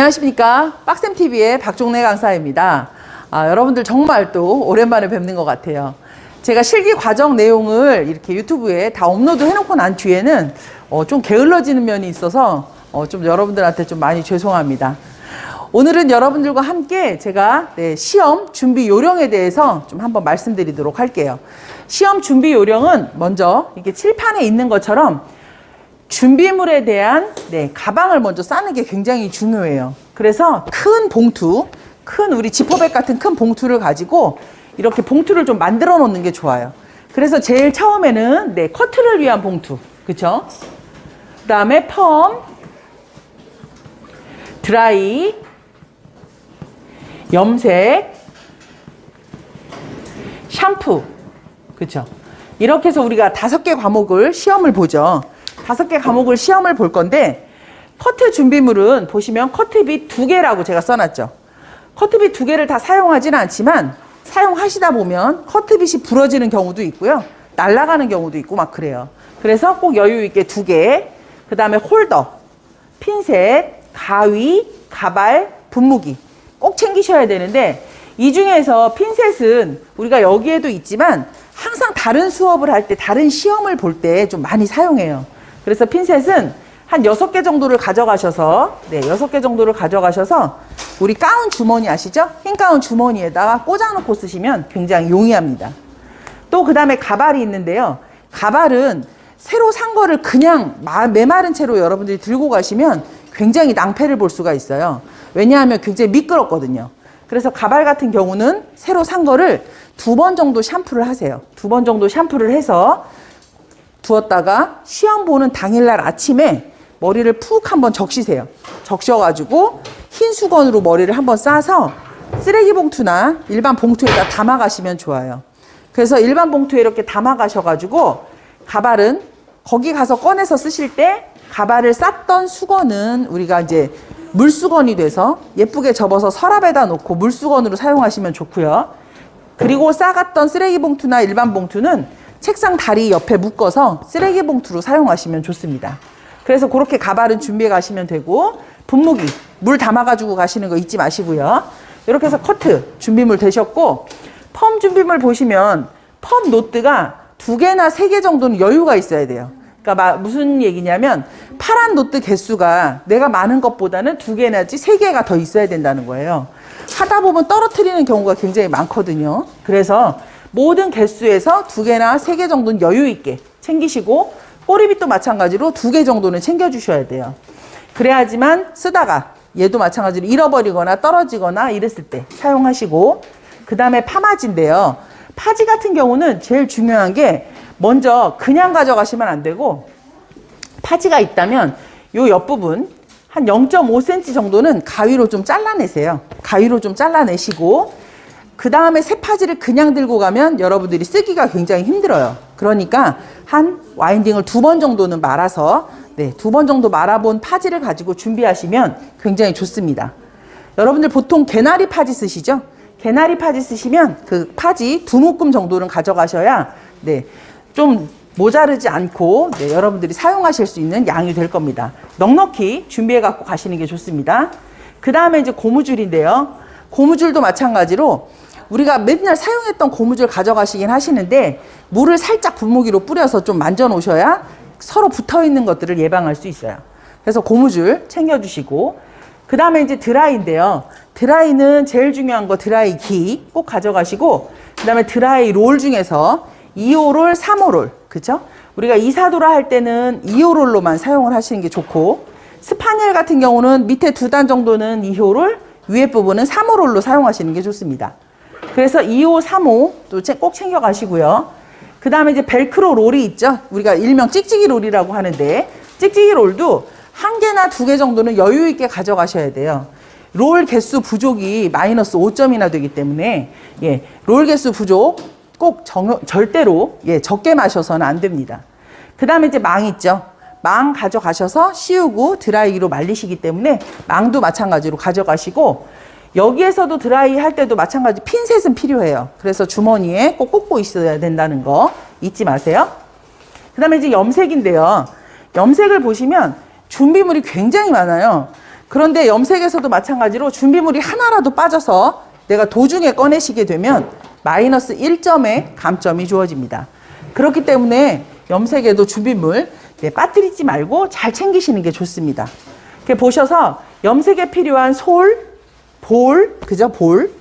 안녕하십니까. 빡쌤TV의 박종래 강사입니다. 여러분들 정말 또 오랜만에 뵙는 것 같아요. 제가 실기 과정 내용을 이렇게 유튜브에 다 업로드 해놓고 난 뒤에는 좀 게을러지는 면이 있어서 좀 여러분들한테 좀 많이 죄송합니다. 오늘은 여러분들과 함께 제가 시험 준비 요령에 대해서 좀 한번 말씀드리도록 할게요. 시험 준비 요령은 먼저 이렇게 칠판에 있는 것처럼 준비물에 대한 가방을 먼저 싸는 게 굉장히 중요해요. 그래서 큰 봉투, 큰 우리 지퍼백 같은 큰 봉투를 가지고 이렇게 봉투를 좀 만들어 놓는 게 좋아요. 그래서 제일 처음에는 커트를 위한 봉투, 그쵸? 그 다음에 펌, 드라이, 염색, 샴푸, 그쵸? 이렇게 해서 우리가 5개 과목을 시험을 보죠. 5개 과목을 시험을 볼 건데, 커트 준비물은 보시면 커트빗 2개라고 제가 써놨죠. 커트빗 2개를 다 사용하지는 않지만 사용하시다 보면 커트빗이 부러지는 경우도 있고요. 날아가는 경우도 있고 막 그래요. 그래서 꼭 여유 있게 2개, 그 다음에 홀더, 핀셋, 가위, 가발, 분무기 꼭 챙기셔야 되는데, 이 중에서 핀셋은 우리가 여기에도 있지만 항상 다른 수업을 할 때, 다른 시험을 볼 때 좀 많이 사용해요. 그래서 핀셋은 한 6개 정도를 가져가셔서 6개 정도를 가져가셔서 우리 가운 주머니 아시죠? 흰 가운 주머니에다가 꽂아놓고 쓰시면 굉장히 용이합니다. 또 그 다음에 가발이 있는데요. 가발은 새로 산 거를 그냥 메마른 채로 여러분들이 들고 가시면 굉장히 낭패를 볼 수가 있어요. 왜냐하면 굉장히 미끄럽거든요. 그래서 가발 같은 경우는 새로 산 거를 2번 정도 샴푸를 하세요. 2번 정도 샴푸를 해서 두었다가 시험 보는 당일날 아침에 머리를 푹 한번 적시세요. 적셔가지고 흰 수건으로 머리를 한번 싸서 쓰레기 봉투나 일반 봉투에다 담아 가시면 좋아요. 그래서 일반 봉투에 이렇게 담아 가셔가지고 가발은 거기 가서 꺼내서 쓰실 때 가발을 쌌던 수건은 우리가 이제 물수건이 돼서 예쁘게 접어서 서랍에다 놓고 물수건으로 사용하시면 좋고요. 그리고 싸갔던 쓰레기 봉투나 일반 봉투는 책상 다리 옆에 묶어서 쓰레기 봉투로 사용하시면 좋습니다. 그래서 그렇게 가발은 준비해 가시면 되고, 분무기, 물 담아가지고 가시는 거 잊지 마시고요. 이렇게 해서 커트 준비물 되셨고, 펌 준비물 보시면 펌 노트가 2개나 3개 정도는 여유가 있어야 돼요. 그러니까 무슨 얘기냐면 파란 노트 개수가 내가 많은 것보다는 2개나지 3개가 더 있어야 된다는 거예요. 하다 보면 떨어뜨리는 경우가 굉장히 많거든요. 그래서 모든 개수에서 2개나 3개 정도는 여유 있게 챙기시고, 꼬리빗도 마찬가지로 2개 정도는 챙겨주셔야 돼요. 그래야지만 쓰다가 얘도 마찬가지로 잃어버리거나 떨어지거나 이랬을 때 사용하시고, 그 다음에 파마지인데요. 파지 같은 경우는 제일 중요한 게 먼저 그냥 가져가시면 안 되고, 파지가 있다면 요 옆부분 한 0.5cm 정도는 가위로 좀 잘라내세요. 가위로 좀 잘라내시고, 그 다음에 새 파지를 그냥 들고 가면 여러분들이 쓰기가 굉장히 힘들어요. 그러니까 한 와인딩을 2번 정도는 말아서 2번 정도 말아본 파지를 가지고 준비하시면 굉장히 좋습니다. 여러분들 보통 개나리 파지 쓰시죠? 개나리 파지 쓰시면 그 파지 2묶음 정도는 가져가셔야 좀 모자르지 않고 여러분들이 사용하실 수 있는 양이 될 겁니다. 넉넉히 준비해 갖고 가시는 게 좋습니다. 그 다음에 이제 고무줄인데요. 고무줄도 마찬가지로 우리가 맨날 사용했던 고무줄 가져가시긴 하시는데, 물을 살짝 분무기로 뿌려서 좀 만져 놓으셔야 서로 붙어 있는 것들을 예방할 수 있어요. 그래서 고무줄 챙겨주시고, 그 다음에 이제 드라이인데요. 드라이는 제일 중요한 거 드라이 기 꼭 가져가시고, 그 다음에 드라이 롤 중에서 2호롤, 3호롤, 그쵸? 우리가 이사도라 할 때는 2호롤로만 사용을 하시는 게 좋고, 스파니엘 같은 경우는 밑에 2단 정도는 2호롤, 위에 부분은 3호롤로 사용하시는 게 좋습니다. 그래서 2호, 3호 또 꼭 챙겨가시고요. 그 다음에 이제 벨크로 롤이 있죠. 우리가 일명 찍찍이 롤이라고 하는데, 찍찍이 롤도 1개나 2개 정도는 여유 있게 가져가셔야 돼요. 롤 개수 부족이 마이너스 5점이나 되기 때문에 롤 개수 부족 꼭 절대로 적게 마셔서는 안 됩니다. 그 다음에 이제 망 있죠. 망 가져가셔서 씌우고 드라이기로 말리시기 때문에 망도 마찬가지로 가져가시고, 여기에서도 드라이 할 때도 마찬가지 핀셋은 필요해요. 그래서 주머니에 꼭 꽂고 있어야 된다는 거 잊지 마세요. 그 다음에 이제 염색인데요. 염색을 보시면 준비물이 굉장히 많아요. 그런데 염색에서도 마찬가지로 준비물이 하나라도 빠져서 내가 도중에 꺼내시게 되면 마이너스 1점의 감점이 주어집니다. 그렇기 때문에 염색에도 준비물 빠뜨리지 말고 잘 챙기시는 게 좋습니다. 이렇게 보셔서 염색에 필요한 솔, 볼, 그죠? 볼,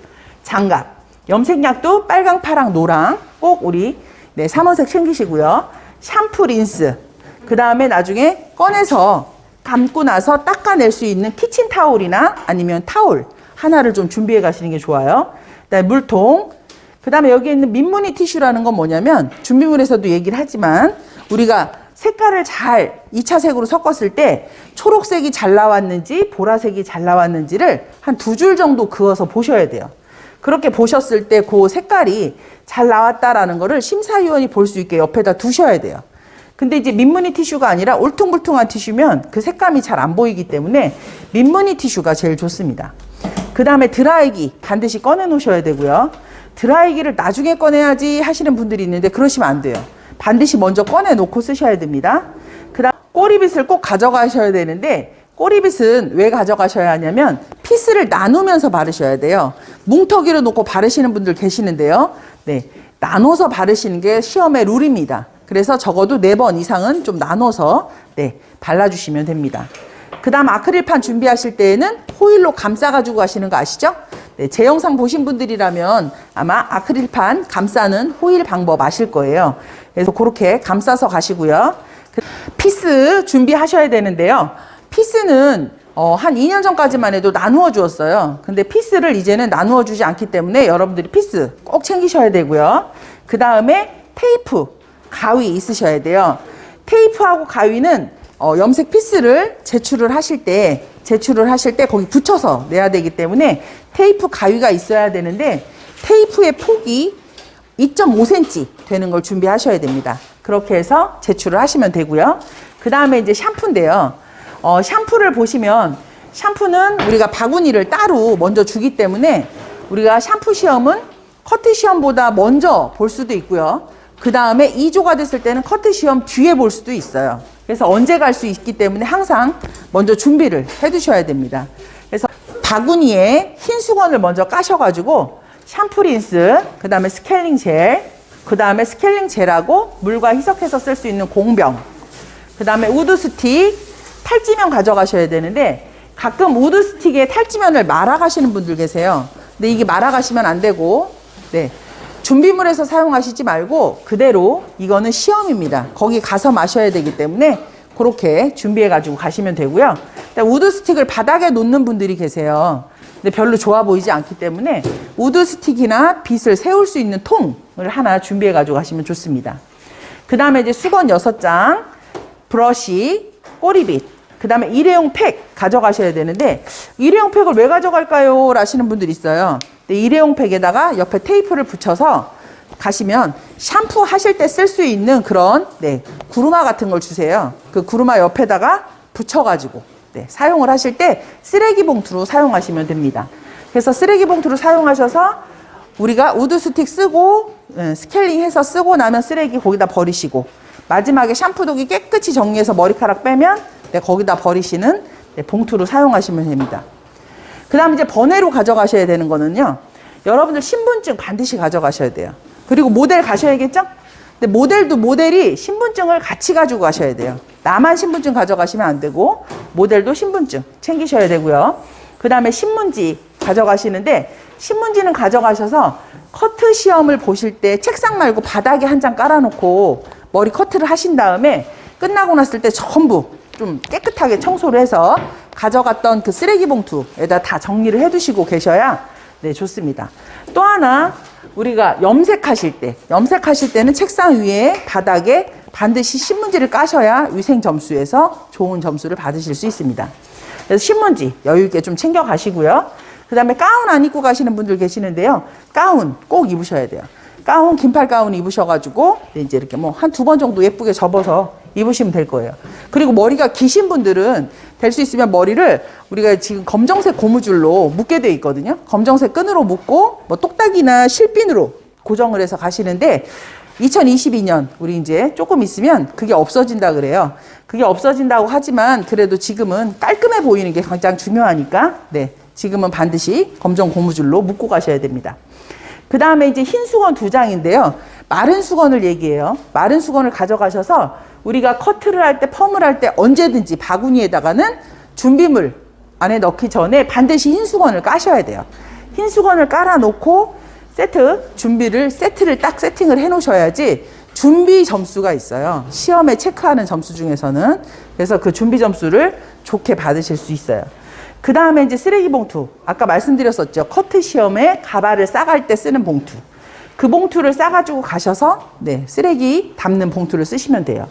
장갑, 염색약도 빨강, 파랑, 노랑 꼭 우리 3원색 챙기시고요. 샴푸, 린스, 그 다음에 나중에 꺼내서 감고 나서 닦아낼 수 있는 키친타올이나 아니면 타올 하나를 좀 준비해 가시는 게 좋아요. 그다음에 물통, 그 다음에 여기 있는 민무늬 티슈라는 건 뭐냐면 준비물에서도 얘기를 하지만 우리가 색깔을 잘 2차 색으로 섞었을 때 초록색이 잘 나왔는지 보라색이 잘 나왔는지를 한 2줄 정도 그어서 보셔야 돼요. 그렇게 보셨을 때 그 색깔이 잘 나왔다라는 거를 심사위원이 볼 수 있게 옆에다 두셔야 돼요. 근데 이제 민무늬 티슈가 아니라 울퉁불퉁한 티슈면 그 색감이 잘 안 보이기 때문에 민무늬 티슈가 제일 좋습니다. 그 다음에 드라이기 반드시 꺼내 놓으셔야 되고요. 드라이기를 나중에 꺼내야지 하시는 분들이 있는데 그러시면 안 돼요. 반드시 먼저 꺼내 놓고 쓰셔야 됩니다. 그 다음 꼬리빗을 꼭 가져가셔야 되는데 꼬리빗은 왜 가져가셔야 하냐면 피스를 나누면서 바르셔야 돼요. 뭉텅이로 놓고 바르시는 분들 계시는데요. 네, 나눠서 바르시는 게 시험의 룰입니다. 그래서 적어도 4번 이상은 좀 나눠서 발라주시면 됩니다. 그 다음 아크릴판 준비하실 때에는 호일로 감싸가지고 가시는 거 아시죠? 네, 제 영상 보신 분들이라면 아마 아크릴판 감싸는 호일 방법 아실 거예요. 그래서 그렇게 감싸서 가시고요. 피스 준비하셔야 되는데요. 피스는 한 2년 전까지만 해도 나누어 주었어요. 근데 피스를 이제는 나누어 주지 않기 때문에 여러분들이 피스 꼭 챙기셔야 되고요. 그 다음에 테이프, 가위 있으셔야 돼요. 테이프하고 가위는 염색 피스를 제출을 하실 때 거기 붙여서 내야 되기 때문에 테이프 가위가 있어야 되는데 테이프의 폭이 2.5cm 되는 걸 준비하셔야 됩니다. 그렇게 해서 제출을 하시면 되고요. 그 다음에 이제 샴푸인데요. 샴푸를 보시면 샴푸는 우리가 바구니를 따로 먼저 주기 때문에 우리가 샴푸 시험은 커트 시험보다 먼저 볼 수도 있고요. 그 다음에 2조가 됐을 때는 커트 시험 뒤에 볼 수도 있어요. 그래서 언제 갈 수 있기 때문에 항상 먼저 준비를 해 두셔야 됩니다. 그래서 바구니에 흰 수건을 먼저 까셔가지고 샴푸 린스, 그 다음에 스케일링 젤, 그 다음에 스케일링 젤하고 물과 희석해서 쓸 수 있는 공병, 그 다음에 우드 스틱, 탈지면 가져가셔야 되는데 가끔 우드 스틱에 탈지면을 말아 가시는 분들 계세요. 근데 이게 말아 가시면 안 되고 준비물에서 사용하시지 말고 그대로 이거는 시험입니다. 거기 가서 마셔야 되기 때문에 그렇게 준비해 가지고 가시면 되고요. 우드 스틱을 바닥에 놓는 분들이 계세요. 근데 별로 좋아 보이지 않기 때문에 우드 스틱이나 빗을 세울 수 있는 통을 하나 준비해 가지고 가시면 좋습니다. 그 다음에 이제 수건 6장, 브러쉬, 꼬리빗, 그 다음에 일회용 팩 가져가셔야 되는데 일회용 팩을 왜 가져갈까요? 라시는 분들이 있어요. 근데 일회용 팩에다가 옆에 테이프를 붙여서 가시면 샴푸 하실 때 쓸 수 있는 그런 구루마 같은 걸 주세요. 그 구루마 옆에다가 붙여가지고 사용을 하실 때 쓰레기 봉투로 사용하시면 됩니다. 그래서 쓰레기 봉투로 사용하셔서 우리가 우드 스틱 쓰고 스케일링 해서 쓰고 나면 쓰레기 거기다 버리시고 마지막에 샴푸독이 깨끗이 정리해서 머리카락 빼면 거기다 버리시는 봉투로 사용하시면 됩니다. 그 다음 이제 번외로 가져가셔야 되는 거는요. 여러분들 신분증 반드시 가져가셔야 돼요. 그리고 모델 가셔야겠죠? 근데 모델이 신분증을 같이 가지고 가셔야 돼요. 나만 신분증 가져가시면 안 되고 모델도 신분증 챙기셔야 되고요. 그 다음에 신문지 가져가시는데 신문지는 가져가셔서 커트 시험을 보실 때 책상 말고 바닥에 한 장 깔아놓고 머리 커트를 하신 다음에 끝나고 났을 때 전부 좀 깨끗하게 청소를 해서 가져갔던 그 쓰레기 봉투에다 다 정리를 해 두시고 계셔야 좋습니다. 또 하나 우리가 염색하실 때는 책상 위에 바닥에 반드시 신문지를 까셔야 위생 점수에서 좋은 점수를 받으실 수 있습니다. 그래서 신문지 여유 있게 좀 챙겨 가시고요. 그 다음에 가운 안 입고 가시는 분들 계시는데요. 가운 꼭 입으셔야 돼요. 가운, 긴팔 가운 입으셔가지고 이제 이렇게 뭐 한 2번 정도 예쁘게 접어서 입으시면 될 거예요. 그리고 머리가 기신 분들은 될 수 있으면 머리를 우리가 지금 검정색 고무줄로 묶게 돼 있거든요. 검정색 끈으로 묶고 뭐 똑딱이나 실핀으로 고정을 해서 가시는데 2022년 우리 이제 조금 있으면 그게 없어진다 그래요. 그게 없어진다고 하지만 그래도 지금은 깔끔해 보이는 게 가장 중요하니까 네, 지금은 반드시 검정 고무줄로 묶고 가셔야 됩니다. 그 다음에 이제 흰 수건 2장인데요. 마른 수건을 얘기해요. 마른 수건을 가져가셔서 우리가 커트를 할 때, 펌을 할 때 언제든지 바구니에다가는 준비물 안에 넣기 전에 반드시 흰 수건을 까셔야 돼요. 흰 수건을 깔아 놓고 세트를 딱 세팅을 해 놓으셔야지 준비 점수가 있어요. 시험에 체크하는 점수 중에서는. 그래서 그 준비 점수를 좋게 받으실 수 있어요. 그 다음에 이제 쓰레기 봉투. 아까 말씀드렸었죠. 커트 시험에 가발을 싸갈 때 쓰는 봉투. 그 봉투를 싸가지고 가셔서 네, 쓰레기 담는 봉투를 쓰시면 돼요.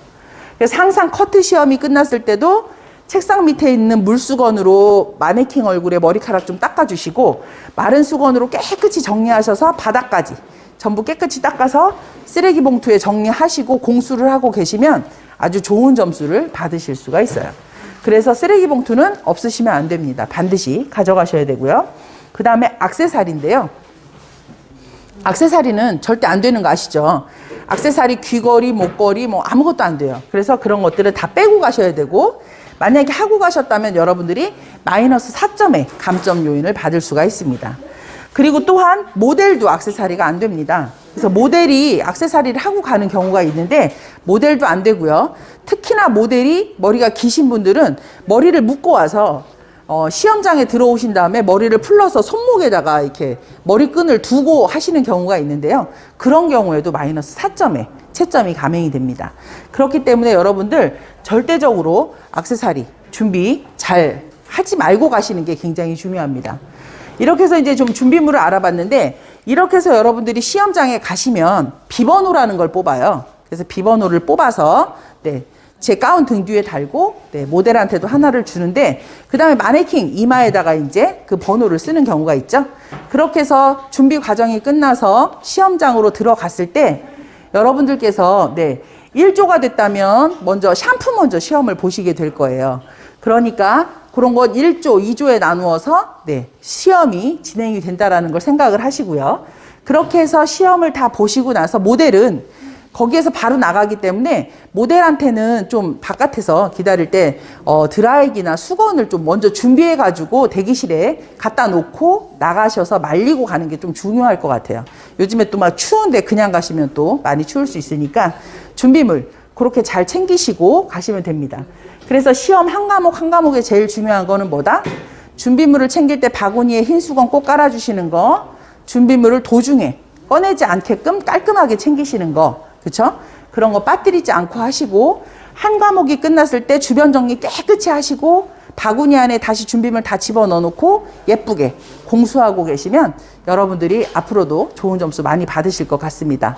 그래서 항상 커트 시험이 끝났을 때도 책상 밑에 있는 물수건으로 마네킹 얼굴에 머리카락 좀 닦아주시고 마른 수건으로 깨끗이 정리하셔서 바닥까지 전부 깨끗이 닦아서 쓰레기 봉투에 정리하시고 공수를 하고 계시면 아주 좋은 점수를 받으실 수가 있어요. 그래서 쓰레기 봉투는 없으시면 안 됩니다. 반드시 가져가셔야 되고요. 그 다음에 액세서리인데요. 액세서리는 절대 안 되는 거 아시죠? 액세서리 귀걸이, 목걸이 뭐 아무것도 안 돼요. 그래서 그런 것들은 다 빼고 가셔야 되고 만약에 하고 가셨다면 여러분들이 마이너스 4점의 감점 요인을 받을 수가 있습니다. 그리고 또한 모델도 액세서리가 안 됩니다. 그래서 모델이 액세서리를 하고 가는 경우가 있는데 모델도 안 되고요. 특히나 모델이 머리가 기신 분들은 머리를 묶고 와서 시험장에 들어오신 다음에 머리를 풀러서 손목에다가 이렇게 머리끈을 두고 하시는 경우가 있는데요. 그런 경우에도 마이너스 4점의 채점이 감행이 됩니다. 그렇기 때문에 여러분들 절대적으로 액세서리 준비 잘 하지 말고 가시는 게 굉장히 중요합니다. 이렇게 해서 이제 좀 준비물을 알아봤는데 이렇게 해서 여러분들이 시험장에 가시면 비번호라는 걸 뽑아요. 그래서 비번호를 뽑아서 네, 제 가운 등 뒤에 달고 네, 모델한테도 하나를 주는데 그 다음에 마네킹 이마에다가 이제 그 번호를 쓰는 경우가 있죠. 그렇게 해서 준비 과정이 끝나서 시험장으로 들어갔을 때 여러분들께서 네, 1조가 됐다면 먼저 샴푸 먼저 시험을 보시게 될 거예요. 그러니까 그런 것 1조, 2조에 나누어서 네, 시험이 진행이 된다라는 걸 생각을 하시고요. 그렇게 해서 시험을 다 보시고 나서 모델은 거기에서 바로 나가기 때문에 모델한테는 좀 바깥에서 기다릴 때 드라이기나 수건을 좀 먼저 준비해 가지고 대기실에 갖다 놓고 나가셔서 말리고 가는 게 좀 중요할 것 같아요. 요즘에 또 막 추운데 그냥 가시면 또 많이 추울 수 있으니까 준비물 그렇게 잘 챙기시고 가시면 됩니다. 그래서 시험 한 과목 한 과목에 제일 중요한 거는 뭐다? 준비물을 챙길 때 바구니에 흰 수건 꼭 깔아주시는 거, 준비물을 도중에 꺼내지 않게끔 깔끔하게 챙기시는 거, 그쵸? 그런 거 빠뜨리지 않고 하시고 한 과목이 끝났을 때 주변 정리 깨끗이 하시고 바구니 안에 다시 준비물 다 집어넣어 놓고 예쁘게 공수하고 계시면 여러분들이 앞으로도 좋은 점수 많이 받으실 것 같습니다.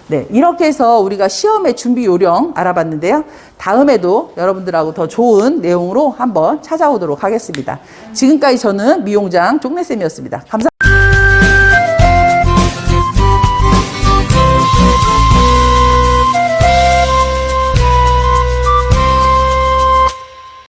네, 이렇게 해서 우리가 시험의 준비 요령 알아봤는데요. 다음에도 여러분들하고 더 좋은 내용으로 한번 찾아오도록 하겠습니다. 지금까지 저는 미용장 쪽내쌤이었습니다. 감사합니다.